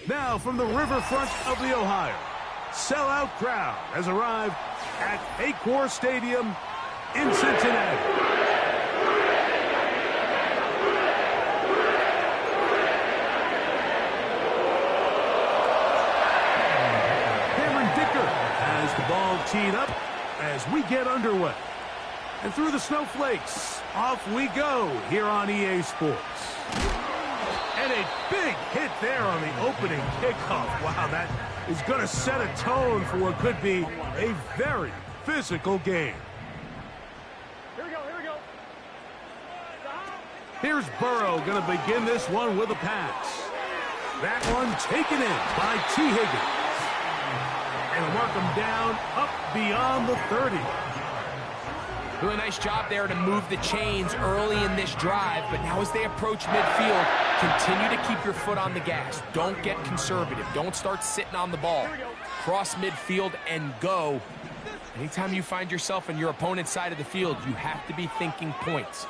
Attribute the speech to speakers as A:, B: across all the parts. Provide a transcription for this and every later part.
A: Now from the riverfront of the Ohio, sellout crowd has arrived at Acor Stadium in Cincinnati. The ball teed up as we get underway. And through the snowflakes, off we go here on EA Sports. And a big hit there on the opening kickoff. Wow, that is going to set a tone for what could be a very physical game.
B: Here we go.
A: Here's Burrow going to begin this one with a pass. That one taken in by T. Higgins. And work them down up beyond the 30.
C: Really nice job there to move the chains early in this drive, but now as they approach midfield, continue to keep your foot on the gas. Don't get conservative. Don't start sitting on the ball. Cross midfield and go. Anytime you find yourself on your opponent's side of the field, you have to be thinking points.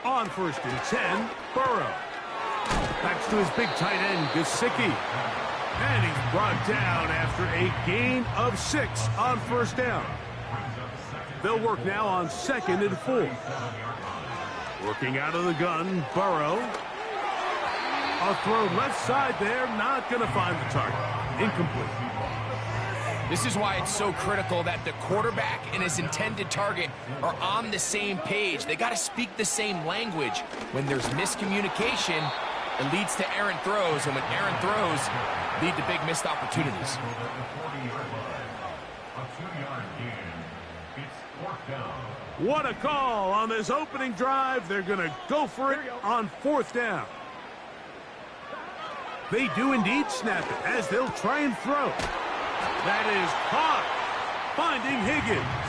A: On 1st and 10, Burrow. Backs to his big tight end, Gesicki. And he's brought down after a gain of 6 on 1st down. They'll work now on 2nd and 4. Working out of the gun, Burrow. A throw left side there, not going to find the target. Incomplete.
C: This is why it's so critical that the quarterback and his intended target are on the same page. They got to speak the same language. When there's miscommunication, it leads to errant throws, and when errant throws lead to big missed opportunities.
A: What a call on this opening drive. They're going to go for it on 4th down. They do indeed snap it as they'll try and throw. That is caught, finding Higgins.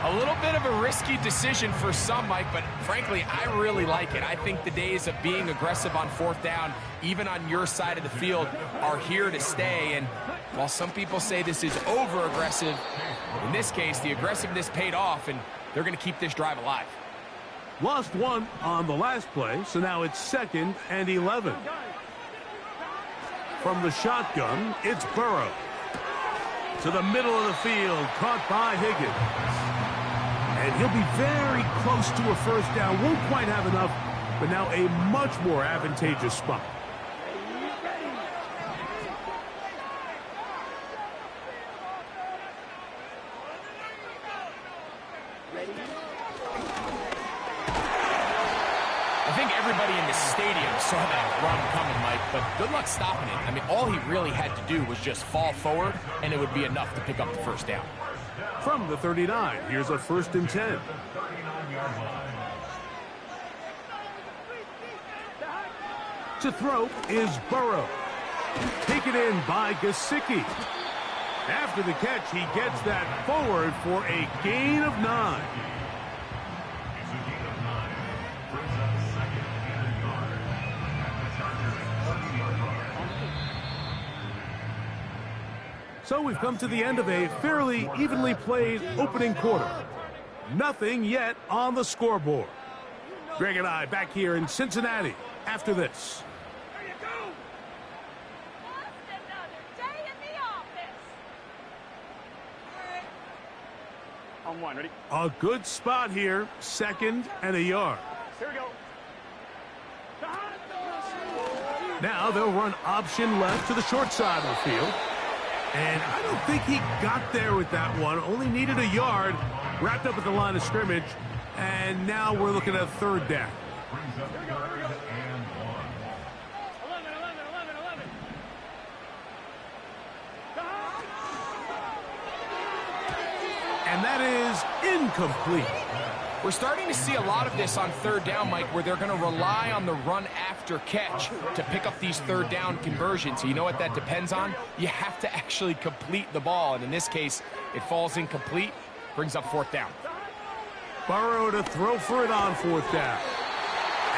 C: A little bit of a risky decision for some, Mike, but frankly, I really like it. I think the days of being aggressive on 4th down, even on your side of the field, are here to stay. And while some people say this is over-aggressive, in this case, the aggressiveness paid off, and they're going to keep this drive alive.
A: Lost 1 on the last play, so now it's 2nd and 11. From the shotgun, it's Burrow. To the middle of the field, caught by Higgins. And he'll be very close to a 1st down. Won't quite have enough, but now a much more advantageous spot.
C: I think everybody in the stadium saw that run coming, Mike, but good luck stopping it. I mean, all he really had to do was just fall forward, and it would be enough to pick up the 1st down.
A: From the 39, here's a 1st and 10. To throw is Burrow. Taken in by Gesicki. After the catch, he gets that forward for a gain of 9. So we've come to the end of a fairly evenly played opening quarter. Nothing yet on the scoreboard. Greg and I back here in Cincinnati after this.
B: There you go.
D: Just another day in the office.
B: On 1, ready?
A: A good spot here, 2nd and a yard.
B: Here we go.
A: Now they'll run option left to the short side of the field. And I don't think he got there with that one. Only needed a yard. Wrapped up at the line of scrimmage. And now we're looking at 3rd down. And that is incomplete.
C: We're starting to see a lot of this on 3rd down, Mike, where they're going to rely on the run after catch to pick up these 3rd down conversions. You know what that depends on? You have to actually complete the ball, and in this case, it falls incomplete, brings up 4th down.
A: Burrow to throw for it on 4th down.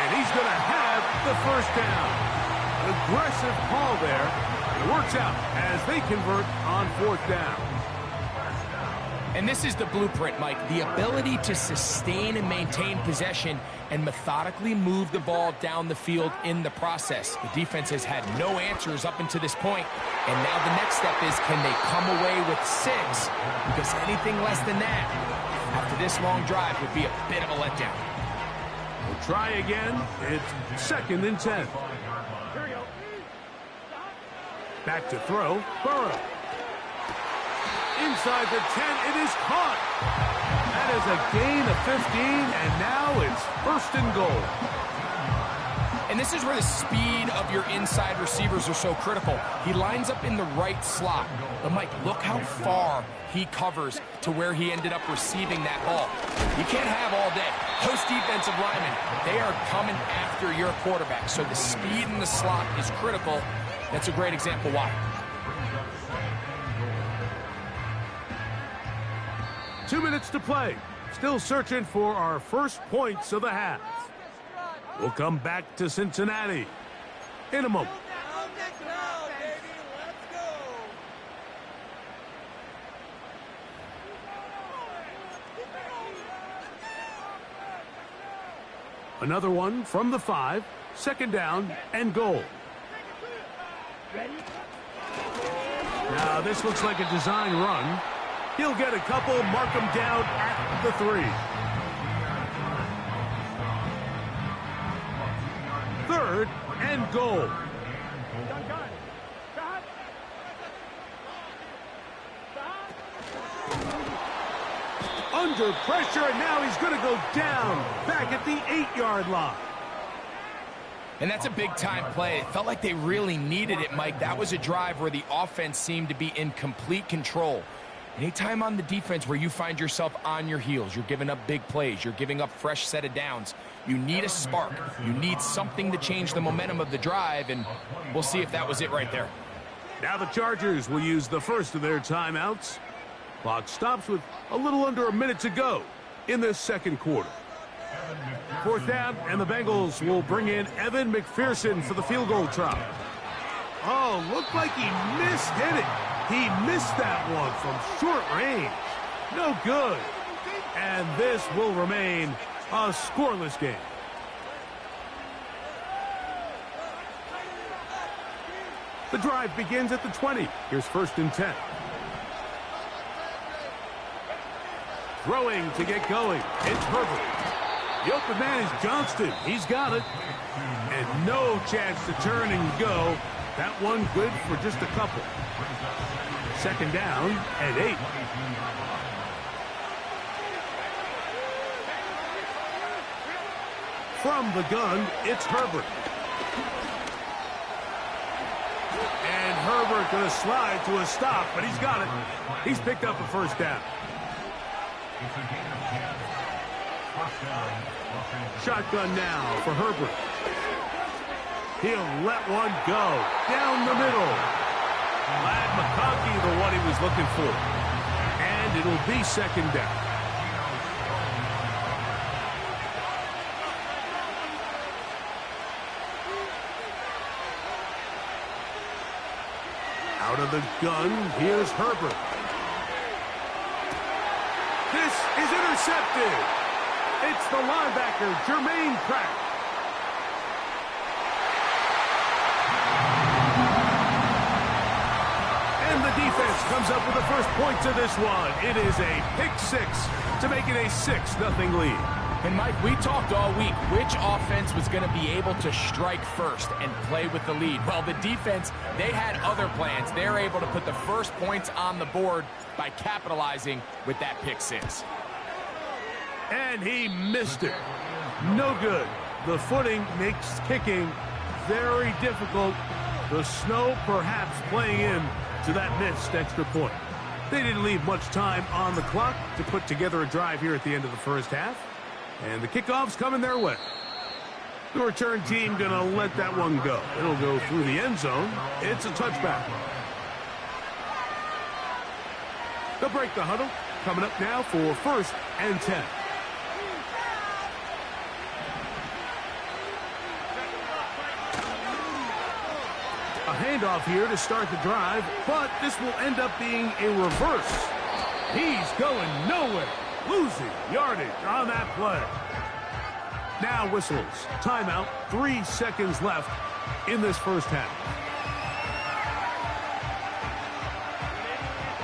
A: And he's going to have the 1st down. Aggressive call there. It works out as they convert on 4th down.
C: And this is the blueprint, Mike. The ability to sustain and maintain possession and methodically move the ball down the field in the process. The defense has had no answers up until this point, and now the next step is, can they come away with 6? Because anything less than that, after this long drive, would be a bit of a letdown.
A: We'll try again. It's 2nd and 10.
B: Here we go.
A: Back to throw. Burrow. Inside the 10, it is caught. That is a gain of 15, and now it's 1st and goal.
C: And this is where the speed of your inside receivers are so critical. He lines up in the right slot. But, Mike, look how far he covers to where he ended up receiving that ball. You can't have all day. Those defensive linemen, they are coming after your quarterback. So the speed in the slot is critical. That's a great example why.
A: 2 minutes to play. Still searching for our first points of the half. We'll come back to Cincinnati in a moment. Another one from the 5. 2nd down and goal. Now this looks like a design run. He'll get a couple, mark him down at the 3. 3rd and goal. Under pressure, and now he's going to go down back at the 8-yard line.
C: And that's a big-time play. It felt like they really needed it, Mike. That was a drive where the offense seemed to be in complete control. Anytime on the defense where you find yourself on your heels, you're giving up big plays, you're giving up fresh set of downs, you need a spark. You need something to change the momentum of the drive, and we'll see if that was it right there.
A: Now the Chargers will use the first of their timeouts. Clock stops with a little under a minute to go in this 2nd quarter. 4th down, and the Bengals will bring in Evan McPherson for the field goal try. Oh, looked like he mishit it. He missed that one from short range. No good. And this will remain a scoreless game. The drive begins at the 20. Here's 1st and 10. Throwing to get going. It's Herbert. The open man is Johnston. He's got it. And no chance to turn and go. That one good for just a couple. 2nd down and 8. From the gun, it's Herbert. And Herbert going to slide to a stop, but he's got it. He's picked up a 1st down. Shotgun now for Herbert. He'll let one go down the middle. Glad McConkey, the one he was looking for. And it'll be 2nd down. Out of the gun, here's Herbert. This is intercepted. It's the linebacker, Jermaine Pratt. And the defense comes up with the first point to this one. It is a pick 6 to make it a 6-0 lead.
C: And, Mike, we talked all week which offense was going to be able to strike first and play with the lead. Well, the defense, they had other plans. They're able to put the first points on the board by capitalizing with that pick 6.
A: And he missed it. No good. The footing makes kicking very difficult. The snow perhaps playing in to that missed extra point. They didn't leave much time on the clock to put together a drive here at the end of the first half. And the kickoff's coming their way. The return team going to let that one go. It'll go through the end zone. It's a touchback. They'll break the huddle. Coming up now for 1st and 10. A handoff here to start the drive, but this will end up being a reverse. He's going nowhere. Losing yardage on that play. Now whistles. Timeout. 3 seconds left in this first half.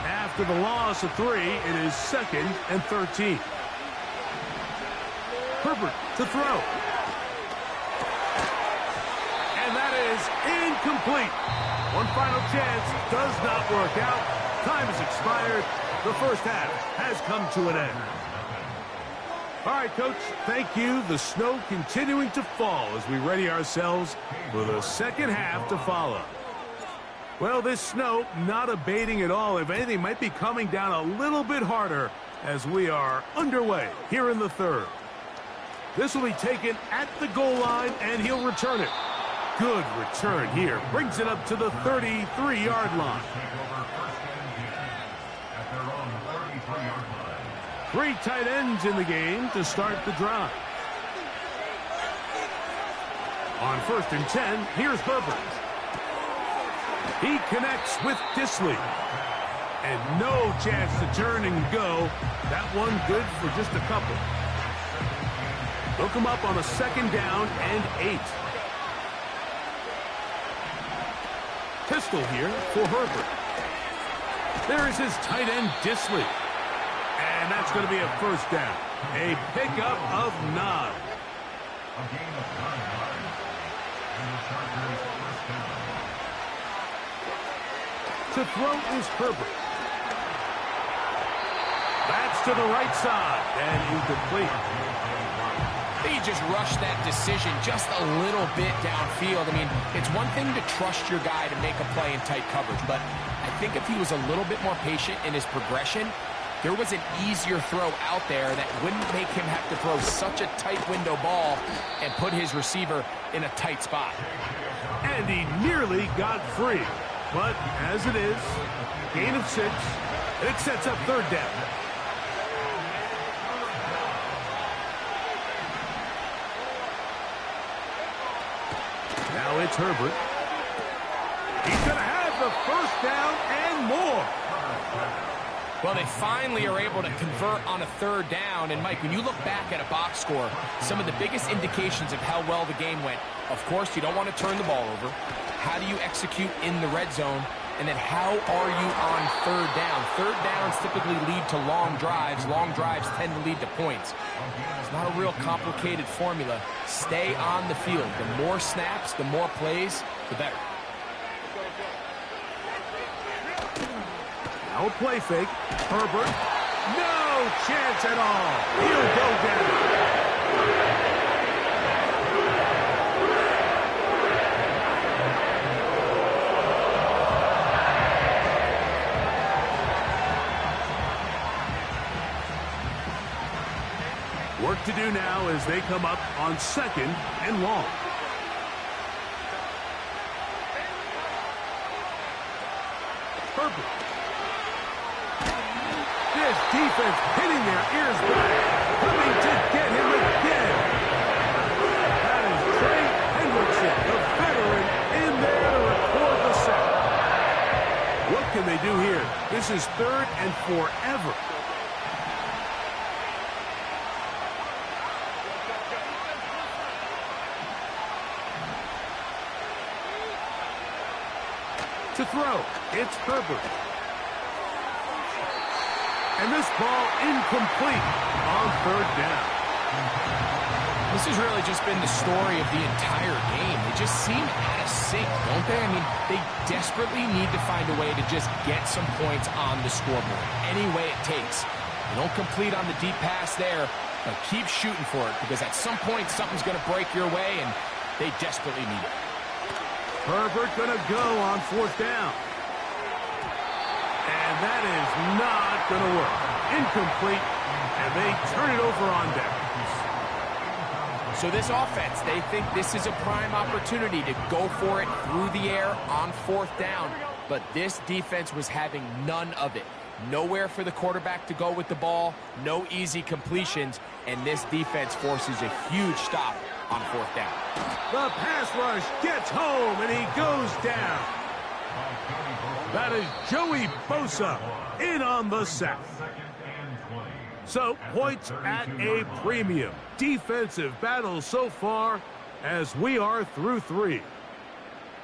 A: After the loss of 3, it is 2nd and 13. Herbert to throw. And that is incomplete. One final chance does not work out. Time has expired. The first half has come to an end. All right, Coach, thank you. The snow continuing to fall as we ready ourselves for the second half to follow. Well, this snow not abating at all. If anything, might be coming down a little bit harder as we are underway here in the third. This will be taken at the goal line, and he'll return it. Good return here. Brings it up to the 33-yard line. 3 tight ends in the game to start the drive. On 1st and 10, here's Herbert. He connects with Disley. And no chance to turn and go. That one good for just a couple. They'll come up on a 2nd down and 8. Pistol here for Herbert. There is his tight end, Disley. And that's going to be a 1st down. A pickup of 9. To throw is Herbert. That's to the right side and incomplete.
C: He just rushed that decision just a little bit downfield. I mean, it's one thing to trust your guy to make a play in tight coverage, but I think if he was a little bit more patient in his progression, there was an easier throw out there that wouldn't make him have to throw such a tight window ball and put his receiver in a tight spot.
A: And he nearly got free. But as it is, gain of 6, it sets up 3rd down. Now it's Herbert. He's going to have the 1st down and more.
C: Well, they finally are able to convert on a 3rd down. And, Mike, when you look back at a box score, some of the biggest indications of how well the game went, of course, you don't want to turn the ball over. How do you execute in the red zone? And then how are you on 3rd down? 3rd downs typically lead to long drives. Long drives tend to lead to points. It's not a real complicated formula. Stay on the field. The more snaps, the more plays, the better.
A: Now a play fake. Herbert. No chance at all. He'll go down. Work to do now as they come up on 2nd and long. Herbert. This defense hitting their ears back, coming to get him again. That is Trey Hendrickson, the veteran, in there to record the sack. What can they do here? This is 3rd and forever. To throw, it's Herbert. And this ball incomplete on 3rd down.
C: This has really just been the story of the entire game. They just seem out of sync, don't they? I mean, they desperately need to find a way to just get some points on the scoreboard, any way it takes. They don't complete on the deep pass there, but keep shooting for it, because at some point something's going to break your way, and they desperately need it.
A: Herbert going to go on 4th down. And that is not going to work. Incomplete, and they turn it over on down.
C: So this offense, they think this is a prime opportunity to go for it through the air on 4th down. But this defense was having none of it. Nowhere for the quarterback to go with the ball, no easy completions, and this defense forces a huge stop on 4th down.
A: The pass rush gets home, and he goes down. That is Joey Bosa in on the sack. So, points at a premium. Defensive battle so far as we are through 3.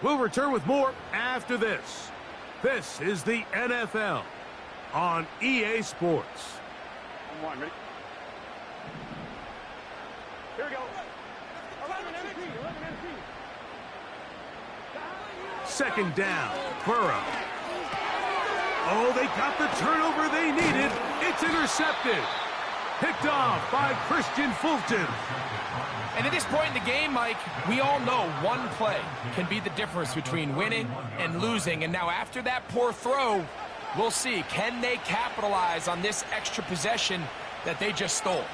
A: We'll return with more after this. This is the NFL on EA Sports.
B: On one, ready? Here we go. 11 MP.
A: Second down, Burrow. Oh, they got the turnover they needed. It's intercepted. Picked off by Christian Fulton.
C: And at this point in the game, Mike, we all know one play can be the difference between winning and losing. And now after that poor throw, we'll see. Can they capitalize on this extra possession that they just stole?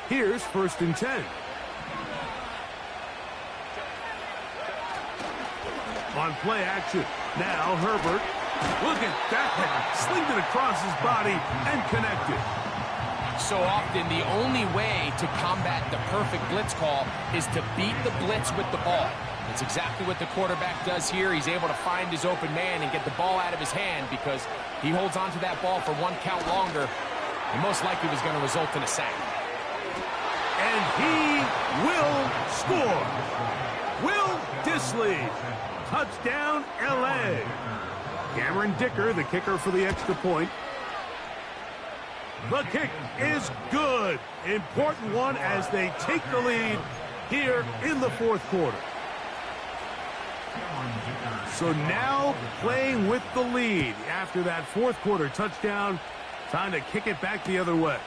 A: Here's 1st and 10. On play action. Now Herbert. Look at that. Slinged it across his body and connected.
C: So often, the only way to combat the perfect blitz call is to beat the blitz with the ball. That's exactly what the quarterback does here. He's able to find his open man and get the ball out of his hand because he holds onto that ball for 1 count longer. And most likely was going to result in a sack.
A: And he will score. Will Dissly. Touchdown, L.A. Cameron Dicker, the kicker for the extra point. The kick is good. Important one as they take the lead here in the 4th quarter. So now playing with the lead after that 4th quarter touchdown. Time to kick it back the other way.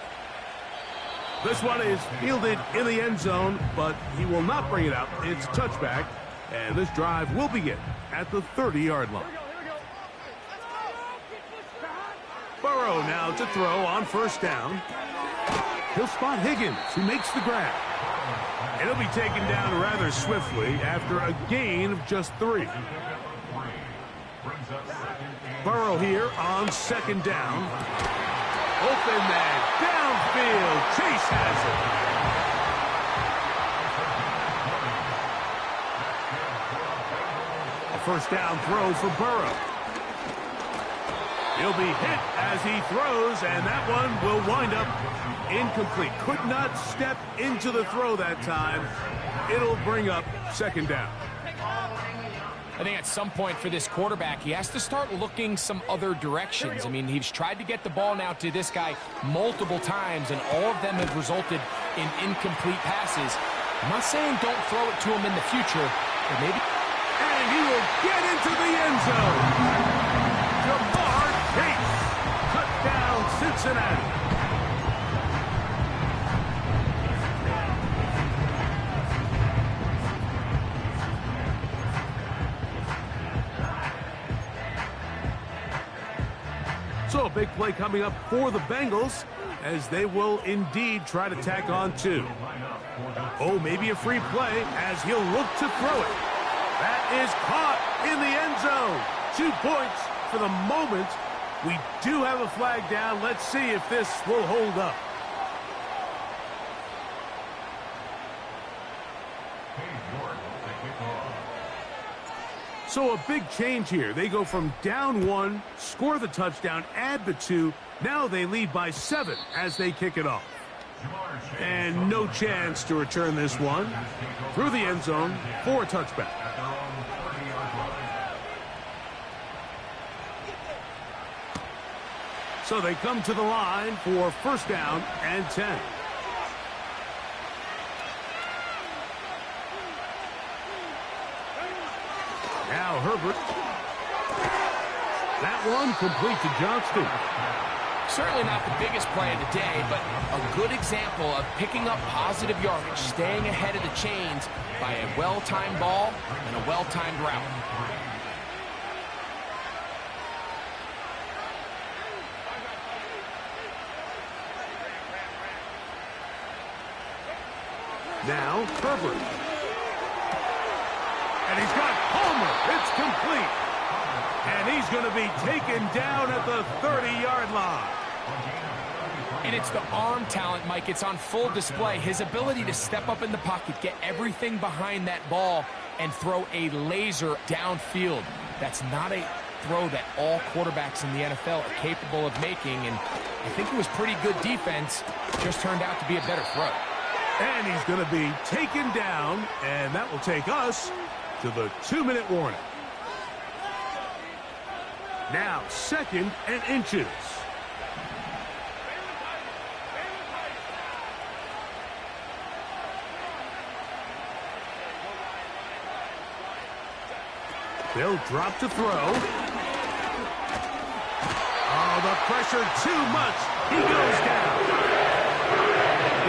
A: This one is fielded in the end zone, but he will not bring it out. It's a touchback, and this drive will begin at the 30-yard line. Burrow now to throw on 1st down. He'll spot Higgins, who makes the grab. And he'll be taken down rather swiftly after a gain of just 3. Burrow here on 2nd down. Open man, downfield. Chase has it. A 1st down throw for Burrow. He'll be hit as he throws, and that one will wind up incomplete. Could not step into the throw that time. It'll bring up 2nd down.
C: I think at some point for this quarterback, he has to start looking some other directions. I mean, he's tried to get the ball now to this guy multiple times, and all of them have resulted in incomplete passes. I'm not saying don't throw it to him in the future, but maybe...
A: And he will get into the end zone. Chase, touchdown Cincinnati. So a big play coming up for the Bengals as they will indeed try to tack on 2. Oh, maybe a free play as he'll look to throw it. That is caught in the end zone. 2 points for the moment. We do have a flag down. Let's see if this will hold up. So a big change here. They go from down 1, score the touchdown, add the 2. Now they lead by 7 as they kick it off. And no chance to return this one through the end zone for a touchback. So they come to the line for 1st down and 10. Now Herbert. That one complete to Johnston.
C: Certainly not the biggest play of the day, but a good example of picking up positive yardage, staying ahead of the chains by a well-timed ball and a well-timed route.
A: Now, Herbert. And he's got Palmer. It's complete. And he's going to be taken down at the 30-yard line.
C: And it's the arm talent, Mike. It's on full display. His ability to step up in the pocket, get everything behind that ball, and throw a laser downfield. That's not a throw that all quarterbacks in the NFL are capable of making, and I think it was pretty good defense. Just turned out to be a better throw.
A: And he's going to be taken down, and that will take us to the 2-minute warning. Now, 2nd and inches. They'll drop to throw. Oh, the pressure too much. He goes down.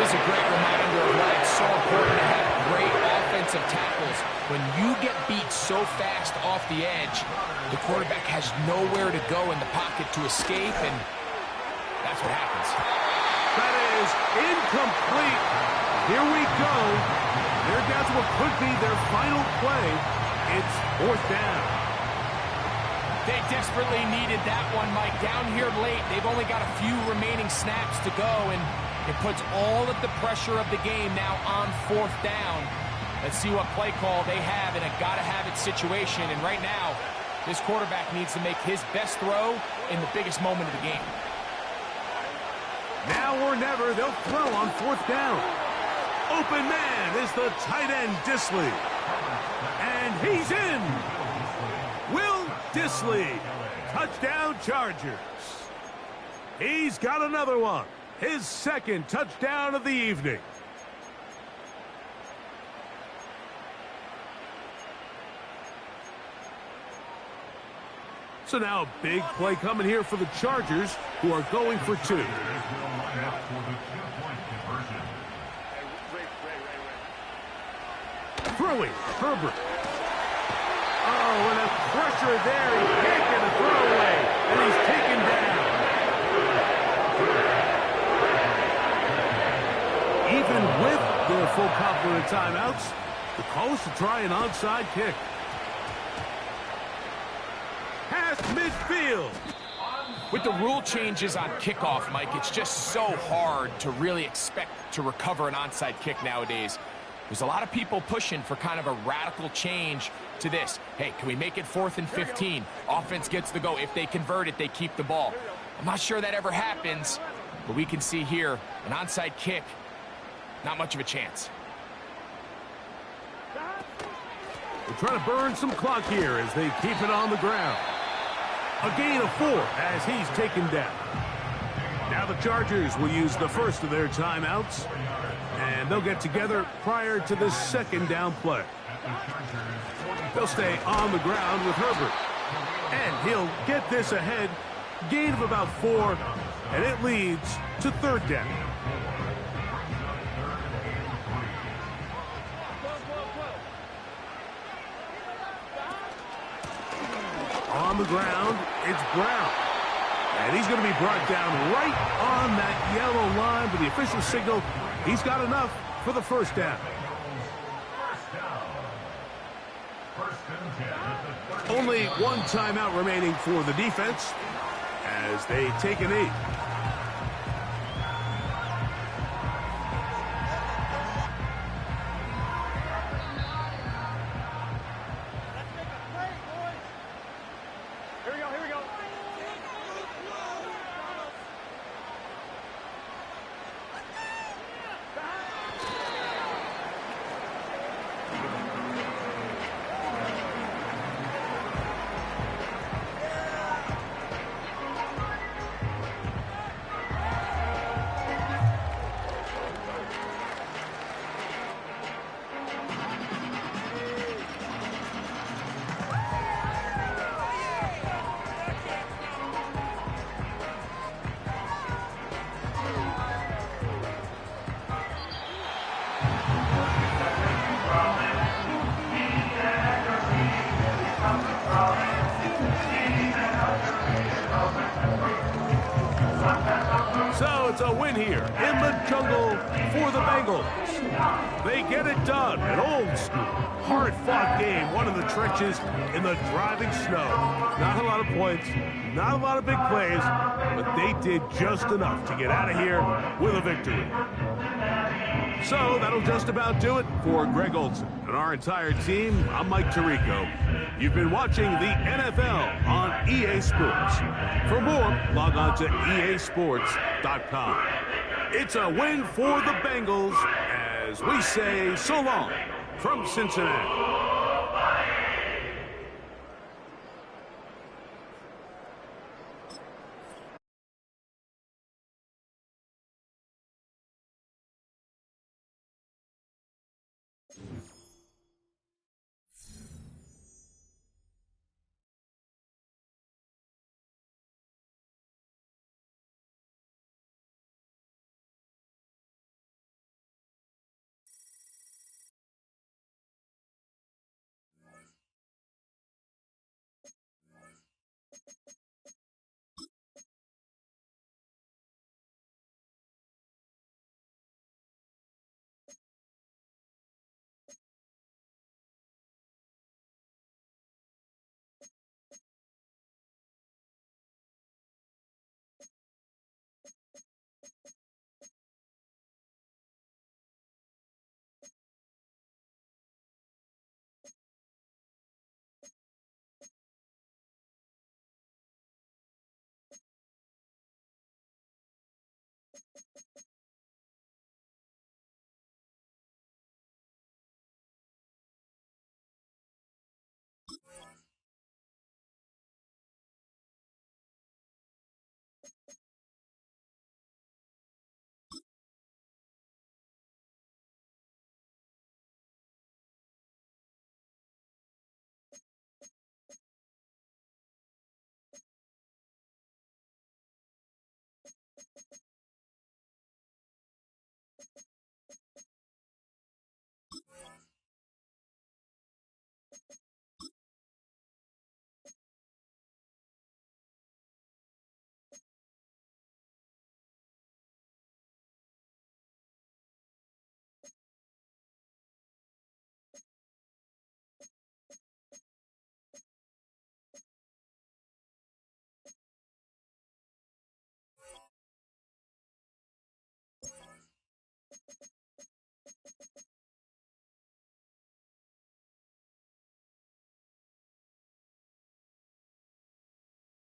C: This is a great reminder of why it's so important to have great offensive tackles. When you get beat so fast off the edge, the quarterback has nowhere to go in the pocket to escape, and that's what happens.
A: That is incomplete. Here we go. They're down to what could be their final play. It's 4th down.
C: They desperately needed that one, Mike. Down here late, they've only got a few remaining snaps to go, and it puts all of the pressure of the game now on 4th down. Let's see what play call they have in a gotta-have-it situation, and right now, this quarterback needs to make his best throw in the biggest moment of the game.
A: Now or never, they'll throw on 4th down. Open man is the tight end, Dissly. And he's in. Will Dissly. Touchdown, Chargers. He's got another one. His 2nd touchdown of the evening. So now a big play coming here for the Chargers, who are going for 2. Throwing, Herbert. Oh, and a pressure there. He can't get a throw away, and he's taken down. Even with their full complement of timeouts, the call is to try an onside kick. Past midfield.
C: With the rule changes on kickoff, Mike, it's just so hard to really expect to recover an onside kick nowadays. There's a lot of people pushing for kind of a radical change to this. Hey, can we make it 4th and 15? Offense gets the go. If they convert it, they keep the ball. I'm not sure that ever happens, but we can see here an onside kick, not much of a chance.
A: They're trying to burn some clock here as they keep it on the ground. A gain of 4 as he's taken down. Now the Chargers will use the first of their timeouts, and they'll get together prior to the 2nd down play. They'll stay on the ground with Herbert, and he'll get this ahead. Gain of about 4, and it leads to 3rd down. On the ground, it's Brown. And he's going to be brought down right on that yellow line, but the official signal, he's got enough for the 1st down. Only 1 timeout remaining for the defense as they take a knee.
B: Here we go.
A: So it's a win here in the jungle for the Bengals. They get it done. An old school, hard-fought game, one of the trenches in the driving snow. Not a lot of points, not a lot of big plays, but they did just enough to get out of here with a victory. So that'll just about do it for Greg Olson and our entire team. I'm Mike Tirico. You've been watching the NFL on EA Sports. For more, log on to easports.com. It's a win for the Bengals as we say so long from Cincinnati.